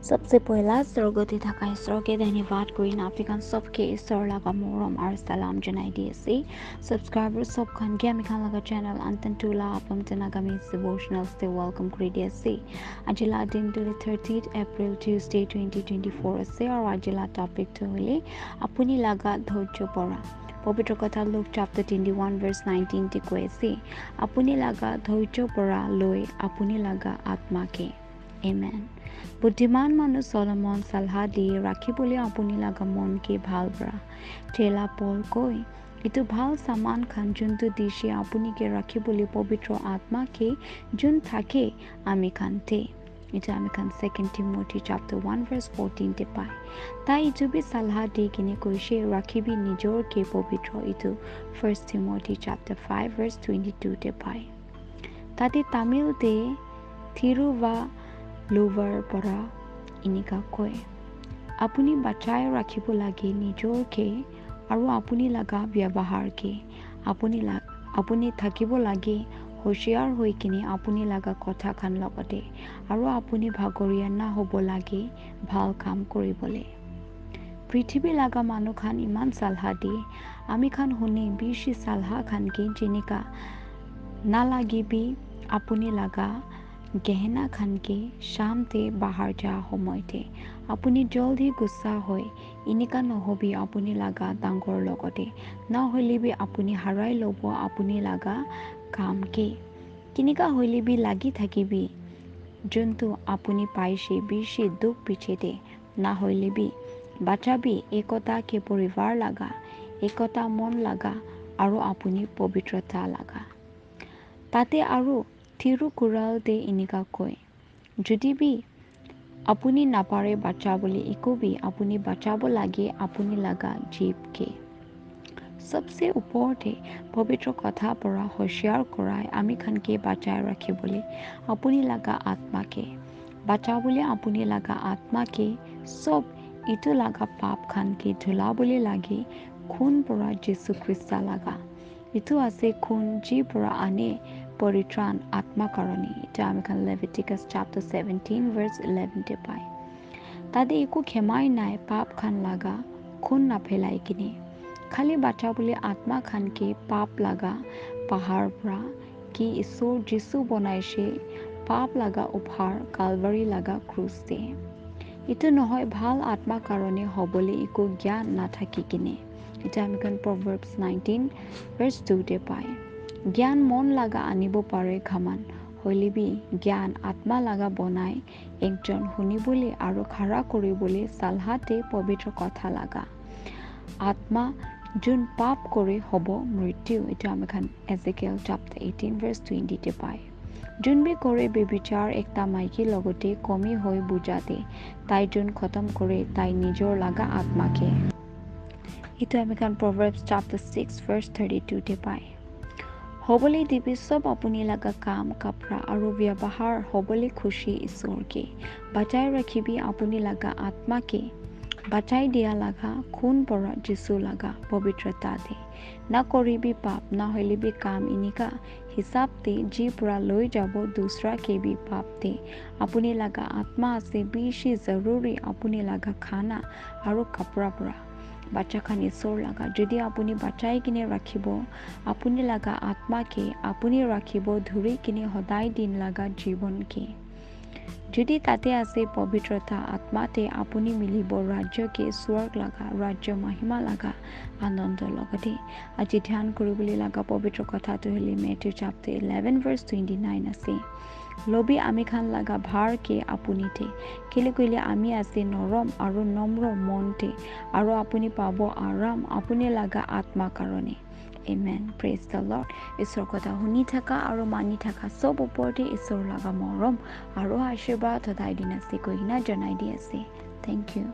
सबसे पहला स्वर्गते থাকা ঈশ্বৰকে ধন্যবাদ কৰি নাফিকান সবকে ঈশ্বৰ লগা মৰম আৰু সালাম জনাই দি আছে সাবস্ক্ৰাইবাৰ সব খানকে আমি খান লগা চেনেল আন্তন্তুলা আপম তেনাগামী ডিভোশনালছ তে ওয়েলকাম কৰি দি আছে আজিলা দিনটো 30th এপ্ৰিল টিউজডে 2024 আছে আৰু আজিলা টপিকটো হলে আপুনি লগা ধৈৰ্য পৰা পবিত্ৰ কথা লুক চাপ্টাৰ 21 ভাৰ্স 19 তে কৈ আছে আপুনি লগা ধৈৰ্য পৰা লৈ আপুনি লগা আত্মাকে Amen. বুদ্ধিমান মানুহ সলমন সালহা দিয়ে ৰাখিবলৈ আপুনি লগা মনকে ভাল পৰা ঠেলা পল কৈ এইটো ভাল সামান খান যোনটো দিছে আপুনিকে ৰাখিবলৈ পবিত্ৰ আত্মাকে যোন থাকে আমি খানতে এটা আমি খান 2 Timothy chapter 1 verse 14 তে পাই তাই ইটো বি সালহা দি কিনে কৈছে ৰাখিবি নিজৰ কে পবিত্ৰ ইটো 1 Timothy chapter 5 verse 22 তে পাই তাতে তামিলতে থিৰুবা লোভাৰ পৰা ইনিকা কয় আপুনি বাচাই ৰাখিব লাগে নিজৰকে আৰু আপুনি লগা ব্যৱহাৰকে আপুনি থাকিব লাগে হুঁশিয়াৰ হৈ কিনে আপুনি লগা কথা খান লগতে আৰু আপুনি ভাগৰীয়া না হ'ব লাগে ভাল কাম কৰিবলৈ পৃথিৱী লগা মানুহ খান ইমান সালহা দিয়ে আমি খান শুনি বেছি সালহা খানকে যেনেকা নালাগিবি আপুনি লগা গহনা খানকে শামতে বাহাৰ যা সময়তে আপুনি জলদি গুচ্ছা হৈ ইনিকা নহবি আপুনি লগা ডাঙৰ লগতে নহ'লেবি আপুনি হাৰাই ল'ব আপুনি লগা কামকে কিনিকা হ'লেবি লাগি থাকিবি যোনটো আপুনি পাইছে বেছি দুখ পিছেতে নহ'লেবি বাচাবি একতাকে পৰিবাৰ লগা একতা মন লগা আৰু আপুনি পবিত্ৰতা লগা তাতে আৰু থিৰুকুৰালতে ইনিকা কয় যদি বি আপুনি নাপাৰে বাচাবলৈ একোবি আপুনি বাচাব লাগে আপুনি লগা জীৱকে সবচে ওপৰতে পবিত্ৰ কথা পৰা হুঁশিয়াৰ কৰাই আমি খানকে বাচাই ৰাখিবলৈ আপুনি লগা আত্মাকে বাচাবলৈ আপুনি লগা আত্মাকে সব ইটো লগা পাপ খানকে ধুলাবলৈ লাগে খুন পৰা যীশু খ্ৰীষ্ট লগা ইটো আছে খুন যি পৰা আনে পৰিত্ৰাণ আত্মা কাৰণে এটা আমি খান লেভিটিকাছ চাপ্টাৰ 17 ভাৰ্স 11 তে পাই তাতে একো ক্ষমাই নাই পাপ খান লগা খুন নাফেলাই কিনে খালি বাচাবলৈ আত্মা খানকে পাপ লগা পাহাৰ পৰা কি ঈশ্বৰ যীশু বনাইছে পাপ লগা উপহাৰ কালভাৰী লগা ক্ৰুচতে এইটো নহয় ভাল আত্মা কাৰণে হ'বলৈ একো জ্ঞান নাথাকি কিনে এটা আমি খান প্ৰভাৰ্বছ 19 ভাৰ্স 2 তে পাই জ্ঞান মন লগা আনিব পাৰে ঘামান হলিবি জ্ঞান আত্মা লগা বনাই একজন শুনিবলৈ আৰু খাৰা কৰিবলৈ সালহাতে পবিত্ৰ কথা লগা আত্মা যোন পাপ কৰি হ'ব মৃত্যু এইটো আমি খান এজেকিয়েল চাপ্টাৰ 18 ভাৰ্স 20 তে পাই যোনবি কৰে বেবিচাৰ একটা মাইকী লগতে কমি হৈ বুজাতে তাই যোন খতম কৰে তাই নিজৰ লগা আত্মাকে এইটো আমি খান প্ৰভাৰ্বছ চাপ্টাৰ 6 ভাৰ্স 32 তে পাই হ'বলৈ দিবি সব আপুনি লগা কাম কাপৰা আৰু ব্যৱহাৰ হ'বলৈ খুশি ঈশ্বৰকে বাচাই ৰাখিবি আপুনি লগা আত্মাকে বাচাই দিয়া লগা খুন পৰা যীশু লগা পবিত্ৰতা দে না কৰিবি পাপ না হ'লেবি কাম ইনিকা হিচাপতে যি পৰা লৈ যাব দুসৰা কেবি পাপ দে আপুনি লগা আত্মা আছে বেছি জৰুৰী আপুনি লগা খানা আৰু কাপৰা পৰা বাচ্চা খান ঈশ্বৰ লগা যদি আপুনি বাচাই কিনে ৰাখিব আপুনি লগা আত্মাকে আপুনি ৰাখিব ধৰি কিনে সদায় দিন লগা জীৱনকে যদি তাতে আছে পবিত্ৰতা আত্মাতে আপুনি মিলিব ৰাজ্যকে স্বৰ্গ লগা ৰাজ্য মহিমা লগা আনন্দ লগতে আজি ধ্যান কৰিবলৈ লগা পবিত্ৰ কথাটো হ'লে মেথিউ চাপ্টাৰ 11 ভাৰ্স 29 আছে লবি আমি খান লগা ভাৰকে আপুনিতে কেলে কৈলে আমি আছে নৰম আৰু নম্ৰ মনতে আৰু আপুনি পাব আৰাম আপুনি লগা আত্মা কাৰণে Amen. Praise the Lord. ঈশ্বৰ কথা শুনি থাকা আৰু মানি থাকা সব ওপৰতে ঈশ্বৰ লগা মৰম আৰু আশীৰ্বাদ সদায় দিন আছে কৈ কিনে জনাই দি আছে Thank you.